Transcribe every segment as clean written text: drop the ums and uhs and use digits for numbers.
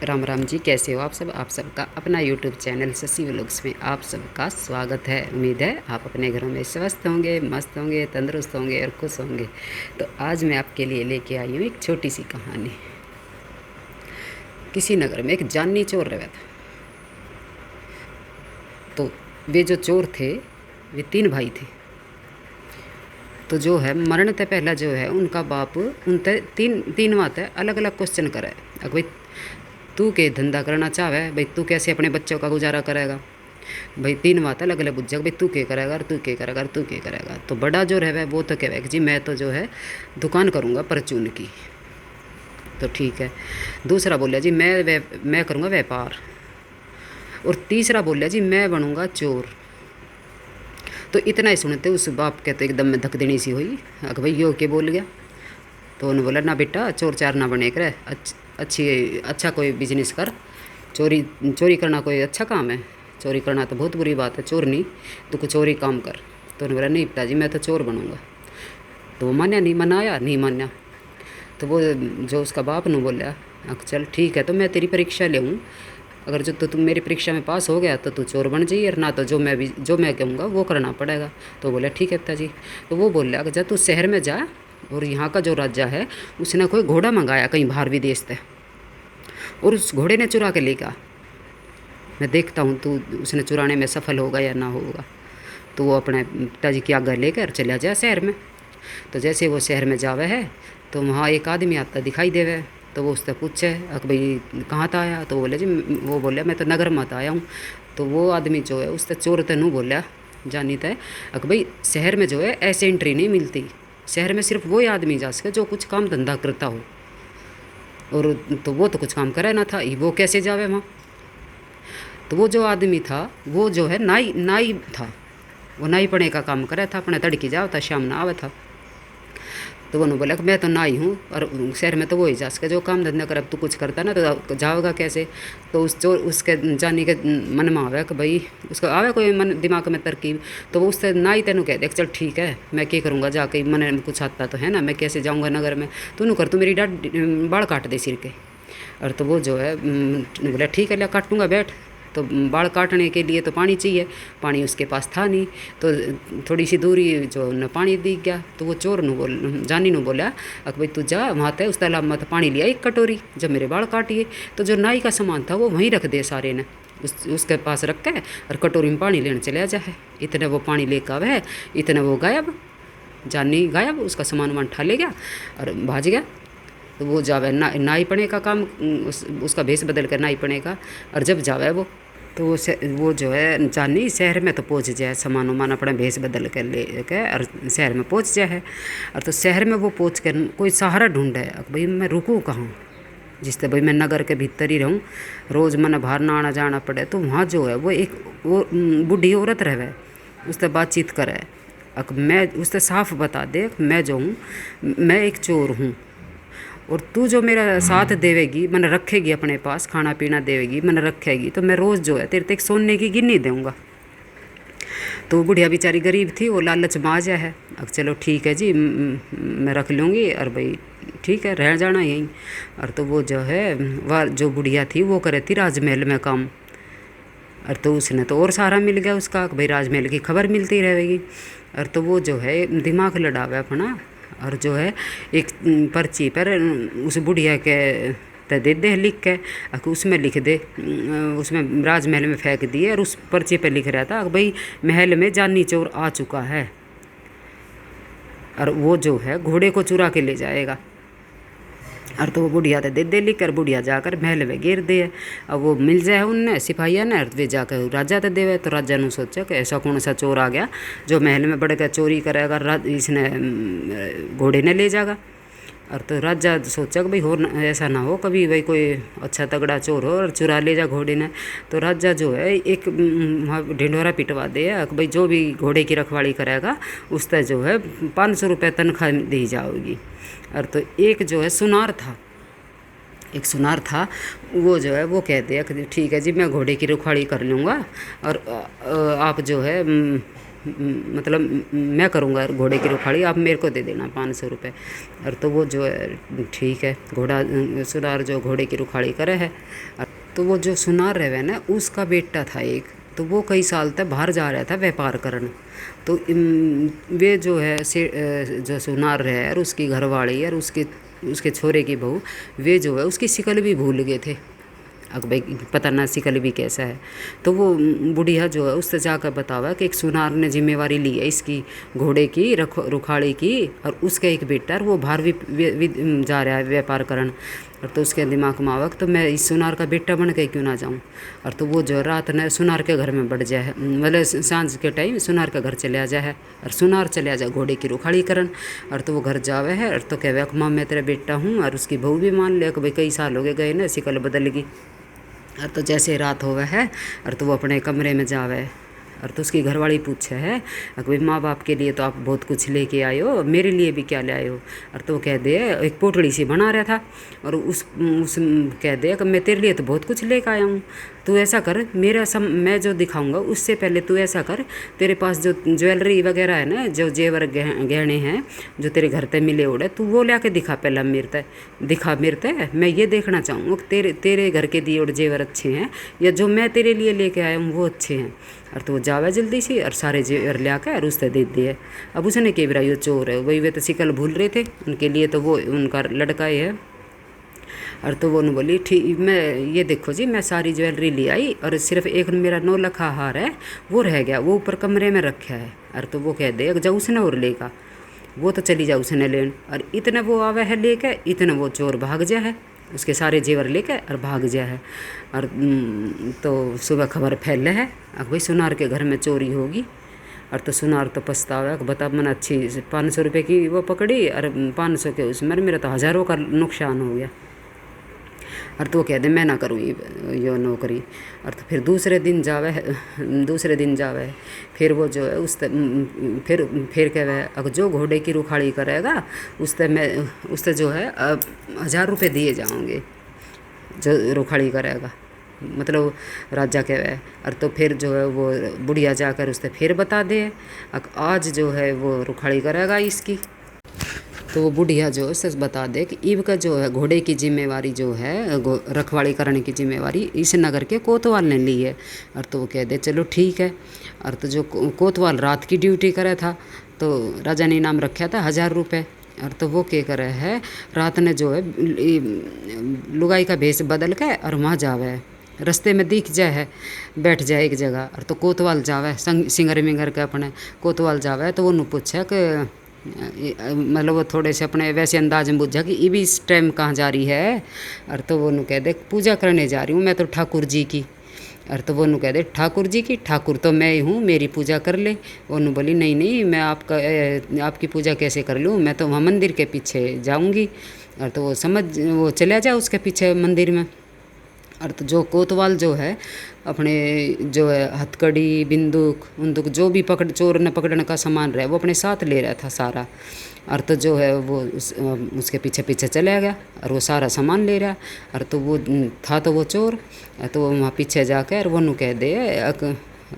राम राम जी, कैसे हो आप सब। आप सबका अपना यूट्यूब चैनल शशि व्लॉग्स में आप सबका स्वागत है। उम्मीद है आप अपने घरों में स्वस्थ होंगे, मस्त होंगे, तंदुरुस्त होंगे और खुश होंगे। तो आज मैं आपके लिए लेके आई हूँ एक छोटी सी कहानी। किसी नगर में एक जानी चोर रहता था। तो वे जो चोर थे वे 3 भाई थे। तो जो है मरण ते पहला जो है उनका बाप उनते तीन ते अलग अलग क्वेश्चन करे। अगर भाई तू के धंधा करना चाहे, भाई तू कैसे अपने बच्चों का गुजारा करेगा। भाई 3 बात अलग अलग पूछ, भाई तू क्या करेगा और तू क्या करेगा और तू क्या करेगा। तो बड़ा जो रहे वो तो कहे कि जी मैं तो जो है दुकान करूँगा परचून की। तो ठीक है। दूसरा बोलिया जी मैं करूँगा व्यापार। और तीसरा बोलिया जी मैं बनूँगा चोर। तो इतना ही सुनते उस बाप के तो एकदम में धक देनी सी हुई। अगर भाई यो के बोल गया। तो उन्होंने बोला ना बेटा, चोर चार ना बने करे, अच्छा कोई बिजनेस कर। चोरी चोरी करना कोई अच्छा काम है? चोरी करना तो बहुत बुरी बात है, चोर नहीं, तो कुछ चोरी काम कर। तो उन्होंने बोला नहीं पिताजी मैं तो चोर बनूँगा। तो वो मान्या नहीं, मनाया नहीं मान्या। तो वो जो उसका बाप ने बोला चल ठीक है, तो मैं तेरी परीक्षा ले हूँ, अगर जो तो तुम मेरी परीक्षा में पास हो गया तो तू चोर बन जाइए, और ना तो जो मैं कहूँगा वो करना पड़ेगा। तो बोला ठीक है पिताजी। तो वो बोल रहा कि जब तू शहर में जा, और यहाँ का जो राजा है उसने कोई घोड़ा मंगाया कहीं बाहर विदेश से, और उस घोड़े ने चुरा के लेगा। मैं देखता हूँ तू उसने चुराने में सफल होगा या ना होगा। तो वो अपने पिताजी की आज्ञा लेकर चला जाए शहर में। तो जैसे वो शहर में जावे है तो वहाँ एक आदमी आता दिखाई देवे। तो वो उससे पूछे कि भाई कहाँ था आया। तो बोले जी, वो बोले मैं तो नगर मत आया हूँ। तो वो आदमी जो है उससे चोर तेनू बोला जानी तय कि भाई शहर में जो है ऐसे एंट्री नहीं मिलती, शहर में सिर्फ वही आदमी जा सके जो कुछ काम धंधा करता हो। और तो वो तो कुछ काम करे ना था, वो कैसे जावे वहाँ। तो वो जो आदमी था वो जो है नाई नाई था, वो नाई पने का काम करे था, अपने तड़की जाओ था शाम ना आवे था। तो उन्होंने बोला कि मैं तो नाई हूँ, और शहर में तो वो ही जा सके जो काम धंधा कर, अब तू कुछ करता ना तो जाओगा कैसे। तो उसके जानी के मन में आवे कि भाई उसका आवे कोई मन दिमाग में तरकीब। तो वो उससे नाई तेनू कह दे चल ठीक है मैं क्या करूँगा जाके, मन कुछ आता तो है ना, मैं कैसे जाऊँगा नगर में, तू कर तू मेरी बाल काट दे सिर के। और तो वो जो है बोला ठीक है लिया काटूँगा बैठ। तो बाल काटने के लिए तो पानी चाहिए, पानी उसके पास था नहीं। तो थोड़ी सी दूरी जो न पानी दिख गया। तो वो चोर जानी ने बोला कि भाई तू जा वहाँ तय उस तालाब में तो पानी लिया एक कटोरी, जब मेरे बाल काटिए। तो जो नाई का सामान था वो वहीं रख दे सारे ने, उसके पास रख के और कटोरी में पानी लेने चले जाए। इतने वो पानी लेकर आवे, इतने वो गायब, जानी गायब, उसका सामान वामान ठा ले गया और भाज गया। तो वो जावे नाई पने का काम, उसका भेष बदल कर नाई पने का। और जब जावे वो तो वो जो है जानी शहर में तो पहुंच जाए, सामान वामान अपना भेष बदल कर ले के और शहर में पहुंच जाए है। और तो शहर में वो पहुंच कर कोई सहारा ढूंढे, भाई मैं रुकूँ कहाँ, जिससे भाई मैं नगर के भीतर ही रहूँ, रोज़ मन बाहर ना आना जाना पड़े। तो वहाँ जो है वो बूढ़ी औरत रहे, उससे बातचीत करे। अब मैं उससे साफ बता दे मैं जो हूँ मैं एक चोर हूँ, और तू जो मेरा साथ देवेगी, मन रखेगी अपने पास, खाना पीना देवेगी, मन रखेगी, तो मैं रोज़ जो है तेरे तक सोने की गिन्नी दूँगा। तो बुढ़िया बेचारी गरीब थी, वो लालच में आ जाए है। अब चलो ठीक है जी मैं रख लूँगी, और भाई ठीक है रह जाना यहीं। और तो वो जो है वह जो बुढ़िया थी वो करे थी राजमहल में काम। और तो उसने तो और सहारा मिल गया उसका, भाई राजमहल की खबर मिलती रहेगी। और तो वो जो है दिमाग लड़ावे अपना, और जो है एक पर्ची पर उस बुढ़िया के तो दे दे लिख के, उसमें लिख दे, उसमें राजमहल में फेंक दिए। और उस पर्चे पर लिख रहा था भाई महल में जानी चोर आ चुका है, और वो जो है घोड़े को चुरा के ले जाएगा। और तो वो बुढ़िया तो दे लिख कर बुढ़िया जाकर महल में गिर दे। अब वो मिल जाए उनने सिपाहिया ने, वे जाकर राजा तो देवे। तो राजा ने सोचा कि ऐसा कौन सा चोर आ गया जो महल में बढ़ कर चोरी करेगा, इसने घोड़े ने ले जाएगा। और तो राजा सोचा कि भाई हो ऐसा ना हो कभी भाई कोई अच्छा तगड़ा चोर हो और चुरा ले जा घोड़े ने। तो राजा जो है एक ढिंढोरा पिटवा दे कि भाई जो भी घोड़े की रखवाली करेगा उससे जो है 500 रुपये तनख्वाह दी जाएगी। और तो एक जो है सुनार था, एक सुनार था, वो जो है वो कहते हैं कि ठीक है जी मैं घोड़े की रखवाली कर लूँगा, और आप जो है मतलब मैं करूँगा घोड़े की रुखाड़ी, आप मेरे को दे देना 500 रुपये। और तो वो जो है ठीक है, घोड़ा सुनार जो घोड़े की रुखाड़ी करे है। तो वो जो सुनार रहे ना उसका बेटा था एक, तो वो कई साल तक बाहर जा रहा था व्यापार करने। तो वे जो है जो सुनार रहे और उसकी घरवाली और उसके छोरे की बहू, वे जो है उसकी शिकल भी भूल गए थे। अब भाई पता ना शिकल भी कैसा है। तो वो बुढ़िया जो है उससे जाकर बतावा कि एक सुनार ने जिम्मेवारी ली है इसकी घोड़े की रुखाड़ी की, और उसका एक बेटा और वो बाहर भी जा रहा है व्यापार करन। और तो उसके दिमाग में आवक तो मैं इस सुनार का बेटा बन के क्यों ना जाऊं। और तो वो जो रात ने सुनार के घर में बढ़ जाए, मतलब सांझ के टाइम सुनार का घर चले आ जाए और सुनार चले आ जाए घोड़े की रुखाड़ी करन। और तो वो घर जावे है और तो कहे माँ मैं तेरा बेटा हूँ, और उसकी बहू भी मान ले कि भाई कई साल हो गए ना शिकल बदल गई। और तो जैसे रात होवे है और तो वो अपने कमरे में जावे, और तो उसकी घरवाली पूछे है भाई माँ बाप के लिए तो आप बहुत कुछ लेके आए हो, मेरे लिए भी क्या ले आए हो। और तो वो कह दे एक पोटली सी बना रहा था, और उस कह दे कि मैं तेरे लिए तो बहुत कुछ लेके आया हूँ। तू ऐसा कर मैं जो दिखाऊंगा उससे पहले तू ऐसा कर, तेरे पास जो ज्वेलरी वगैरह है ना, जो जेवर गहने हैं जो तेरे घर पे मिले उड़े, तू वो ला के दिखा पहला मेरे तय दिखा मेरे तय। मैं ये देखना चाहूँगा कि तेरे घर के दिए उड़े जेवर अच्छे हैं या जो मैं तेरे लिए लेके आया हूँ वो अच्छे हैं। और तो वो जावे जल्दी से और सारे जेवर ले आकर और उससे दे दिए। अब उसने कह रहा ये चोर है, वही वे तो शिकल भूल रहे थे उनके लिए, तो वो उनका लड़का ही है। और तो वो बोली ठीक, मैं ये देखो जी मैं सारी ज्वेलरी ले आई और सिर्फ एक मेरा 9 लाखा हार है वो रह गया, वो ऊपर कमरे में रखा है। और तो वो कह दे जाओ उसने और लेगा, वो तो चली जाओ उसने लेन। और इतने वो आवे है लेके, इतने वो चोर भाग जा है, उसके सारे जेवर लेके और भाग जा है। और तो सुबह खबर फैल है अब भाई सुनार के घर में चोरी होगी। और तो सुनार तो पछतावा कि बता मैंने अच्छी 500 रुपये की वो पकड़ी और 500 के उसमें मेरा तो हज़ारों का नुकसान हो गया। और तो वो कह दे मैं ना करूँ ये नौकरी। और तो फिर दूसरे दिन जावे फिर वो जो है फिर कह अगर जो घोड़े की रुखाड़ी करेगा उससे जो है 1000 रुपये दिए जाओगे, जो रुखाड़ी करेगा मतलब राजा के वह। और तो फिर जो है वो बुढ़िया जाकर उससे फिर बता दे आज जो है वो रुखाड़ी करेगा इसकी। तो वो बुढ़िया जो है सच बता दे कि ईब का जो है घोड़े की जिम्मेवारी जो है रखवाड़ी करने की जिम्मेवारी इस नगर के कोतवाल ने ली है। और तो वो कह दे चलो ठीक है। और तो जो कोतवाल रात की ड्यूटी करे था तो राजा ने इनाम रखा था 1000 रुपये। और तो वो क्या करे है रात ने जो है लुगाई का भेष बदल के और वहाँ जावे, रास्ते में दिख जाए है बैठ जाए एक जगह। और तो कोतवाल जावे सिंगर मिंगर के अपने कोतवाल जावे, तो वो नु पूछे कि मतलब वो थोड़े से अपने वैसे अंदाज में बुझा कि ये भी इस टाइम कहाँ जा रही है। और तो वो नु कह दे पूजा करने जा रही हूँ मैं तो ठाकुर जी की। और तो वो नु कह दे ठाकुर जी की, ठाकुर तो मैं ही हूँ मेरी पूजा कर ले। वो नु बोली नहीं नहीं मैं आपकी पूजा कैसे कर लूँ, मैं तो वहाँ मंदिर के पीछे जाऊँगी। और तो वो चला जाए उसके पीछे मंदिर में। और तो जो कोतवाल जो है अपने जो है हथकड़ी बिंदुक उंदुक जो भी चोर ने पकड़ने का सामान रहा वो अपने साथ ले रहा था सारा। और तो जो है वो उसके पीछे पीछे चला गया और वो सारा सामान ले रहा। और तो वो था तो वो चोर, तो वो वहाँ पीछे जाकर और वो नु कह दे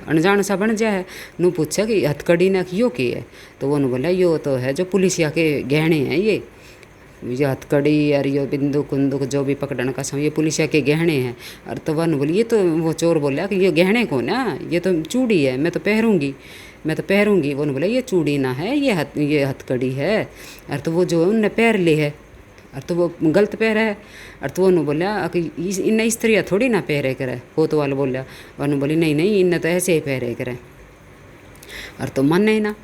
अनजान सा बन जाए नु पूछा कि हथकड़ी ने यो की है। तो वो नु बोला यो तो है जो पुलिसिया के गहने हैं ये हथकड़ी और ये बिंदुक उंदुक जो भी पकड़ने का समय ये पुलिसिया के गहने हैं। और तो वन बोली ये तो वो चोर बोला कि ये गहने कौन है, ये तो चूड़ी है मैं तो पहरूँगी। वो बोला ये चूड़ी ना है ये हथकड़ी है। और तो वो जो है उनने पैर ली है और तो वो गलत पैर है। और तो वो बोला कि इन्हें इस तरह थोड़ी ना पहरे करे। कोतवाल बोला वन बोली नहीं नहीं इन्हें तो ऐसे ही पहरे करे। और तो मन नहीं ना।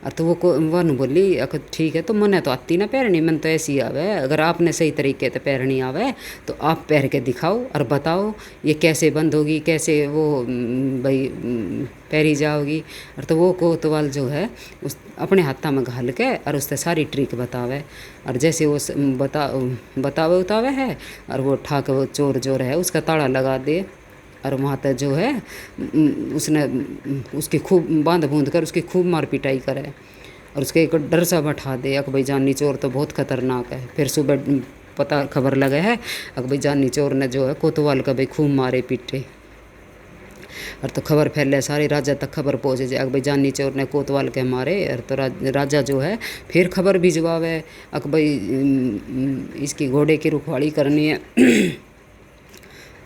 और तो वो वन बोली अगर ठीक है तो मने तो आती ना पैरनी, मन तो ऐसी आवे, अगर आपने सही तरीके से पैरनी आवे तो आप पैर के दिखाओ और बताओ ये कैसे बंद होगी कैसे वो भाई पैरी जाओगी। और तो वो कोतवाल जो है उस अपने हाथा में घाल के और उससे सारी ट्रिक बतावे। और जैसे वो बतावे उतावे है और वो ठाक वो चोर जो है उसका ताड़ा लगा दे। और वहाँ तक जो है उसने उसकी खूब बांध बूंद कर उसकी खूब मार पिटाई करे और उसके एक डर सा बैठा दे अक भाई जानी चोर तो बहुत ख़तरनाक है। फिर सुबह खबर लगे है अक भाई जानी चोर ने जो है कोतवाल का भाई खूब मारे पीटे। और तो खबर फैले सारे राजा तक खबर पहुँचे जाए भाई जानी चोर ने कोतवाल के मारे। और तो राजा जो है फिर खबर भिजवावे अक भाई इसकी घोड़े की रुखवाड़ी करनी है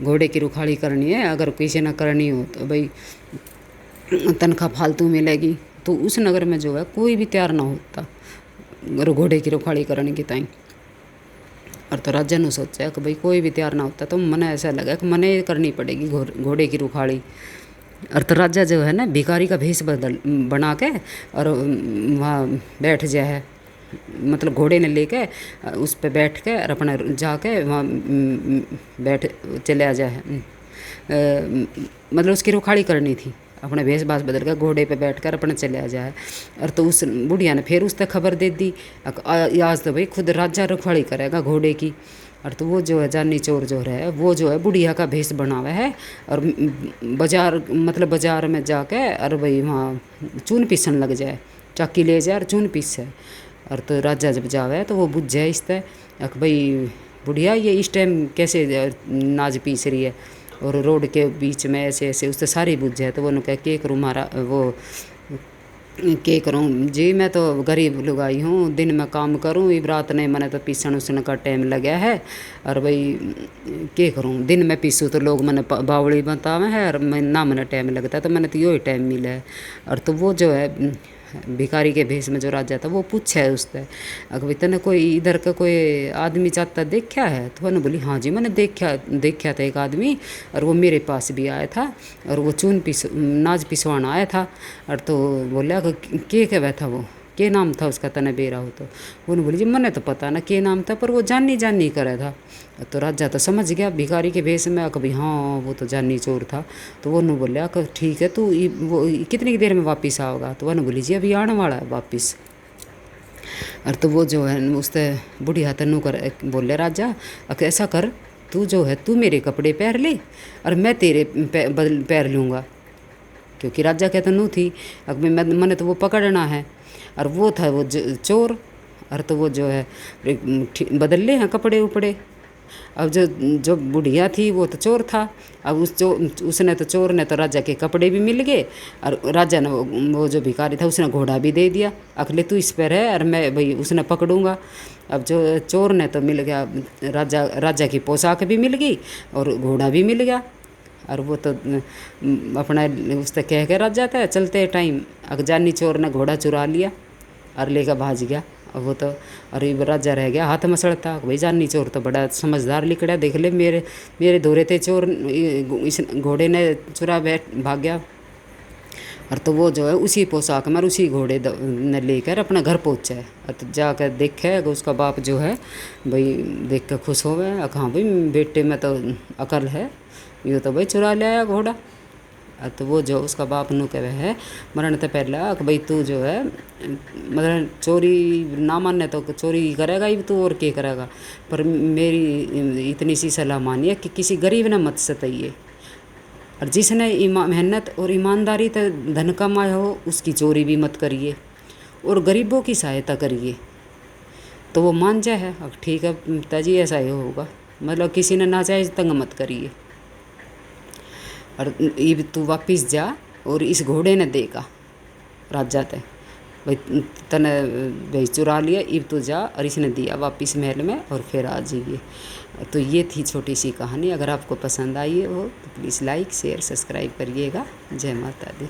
घोड़े की रुखाड़ी करनी है, अगर किसी ने करनी हो तो भाई तनख्वाह फालतू मिलेगी। तो उस नगर में जो है कोई भी तैयार ना होता घोड़े की रुखाड़ी करने की ताई। और तो राजा ने सोचा कि भाई कोई भी तैयार ना होता, तो मने ऐसा लगा कि मने करनी पड़ेगी घोड़े की रुखाड़ी। और तो राजा जो है ना भिखारी का भेष बना के और वहाँ बैठ जाए, मतलब घोड़े ने लेके उस पर बैठ के और अपना जाके वहाँ बैठ चले आ जाए, मतलब उसकी रुखाड़ी करनी थी। अपने भेष भाष बदल कर घोड़े पे बैठकर अपना चले आ जाए। और तो उस बुढ़िया ने फिर उस तक खबर दे दी आज तो भाई खुद राजा रुखाड़ी करेगा घोड़े की। और तो वो जो है जानी चोर जो है वो जो है बुढ़िया का भेष बनावा है और बाजार मतलब बाजार में जाके और भाई वहाँ चून पीसन लग जाए, चाकी ले जाए और चून पीस है। और तो राजा जब जावे तो वो बुझ जाए इस तरह भाई बुढ़िया ये इस टाइम कैसे नाज पीस रही है और रोड के बीच में ऐसे ऐसे उससे सारी बुझ जाए। तो वो कह के करूँ मारा वो के करूँ जी, मैं तो गरीब लुगाई हूँ, दिन में काम करूँ, इब रात ने मैंने तो पीसन उसन का टाइम लगा है। और भाई के करूँ दिन में पीसूँ तो लोग मैंने बावड़ी बतावे है और मैं ना मैंने टाइम लगता है, तो मैंने तो यो ही टाइम मिला है। और तो वो जो है भिखारी के भेष में जो राजा था वो पूछा है उससे अगर भाई तने कोई इधर का कोई आदमी जाता देखा है? तो मैंने बोली हाँ जी मैंने देखा था एक आदमी, और वो मेरे पास भी आया था और वो नाज पिसवाना आया था। और तो बोला के क्या था वो के नाम था उसका तने बेरा हो? तो उन्होंने बोली जी मैंने तो पता ना के नाम था, पर वो जानी करे था। तो राजा तो समझ गया भिखारी के भेष में कभी हाँ वो तो जानी चोर था। तो वो बोलिया कि ठीक है तू वो कितनी देर में वापस आओगा? तो वह बोली जी अभी आने वाला है वापस। और तो वो जो है उससे बुढ़िया तनु कर बोले राजा अगर ऐसा कर तू जो है तू मेरे कपड़े पहन ले और मैं तेरे पैर लूँगा, क्योंकि राजा के तनु थी अब मैंने तो वो पकड़ना है और वो था वो चोर। और तो वो जो है बदल ले हैं कपड़े उपड़े। अब जो बुढ़िया थी वो तो चोर था, अब उसने तो चोर ने तो राजा के कपड़े भी मिल गए और राजा ने वो जो भिखारी था उसने घोड़ा भी दे दिया अगले तू इस पर है और मैं भाई उसने पकड़ूंगा। अब जो चोर ने तो मिल गया राजा की पोशाक भी मिल गई और घोड़ा भी मिल गया। और वो तो अपना उससे कह के राजा था चलते टाइम अगजानी चोर ने घोड़ा चुरा लिया और लेकर भाज गया। अब वो तो अरे राजा रह गया हाथ मसलता भाई जानी चोर तो बड़ा समझदार लिखड़ा देख ले मेरे दौरे थे चोर इस घोड़े ने चुरा भाग गया। और तो वो जो है उसी पोशाक में उसी घोड़े ने लेकर अपना घर पहुँचा है। और तो जाकर देखे उसका बाप जो है भाई देख कर खुश हो गए हाँ भाई बेटे में तो अकल है, ये तो भाई चुरा ले आया घोड़ा। तो वो जो उसका बाप नु कहे है मरण तो पहला कि भाई तू जो है मतलब चोरी ना माने तो चोरी करेगा ही तू और क्या करेगा, पर मेरी इतनी सी सलाह मानिए कि किसी गरीब ने मत सताइए और जिसने मेहनत और ईमानदारी तो धन कमाया हो उसकी चोरी भी मत करिए और गरीबों की सहायता करिए। तो वो मान जाए है अब ठीक है पिताजी ऐसा ही होगा, मतलब किसी ने नाजायज तंग मत करिए। और ये तू वापिस जा और इस घोड़े ने देगा राजा ते भाई तने भाई चुरा लिया इब तू जा और इसने दिया वापिस महल में और फिर आ जाइए। तो ये थी छोटी सी कहानी, अगर आपको पसंद आई हो तो प्लीज़ लाइक शेयर सब्सक्राइब करिएगा। जय माता दी।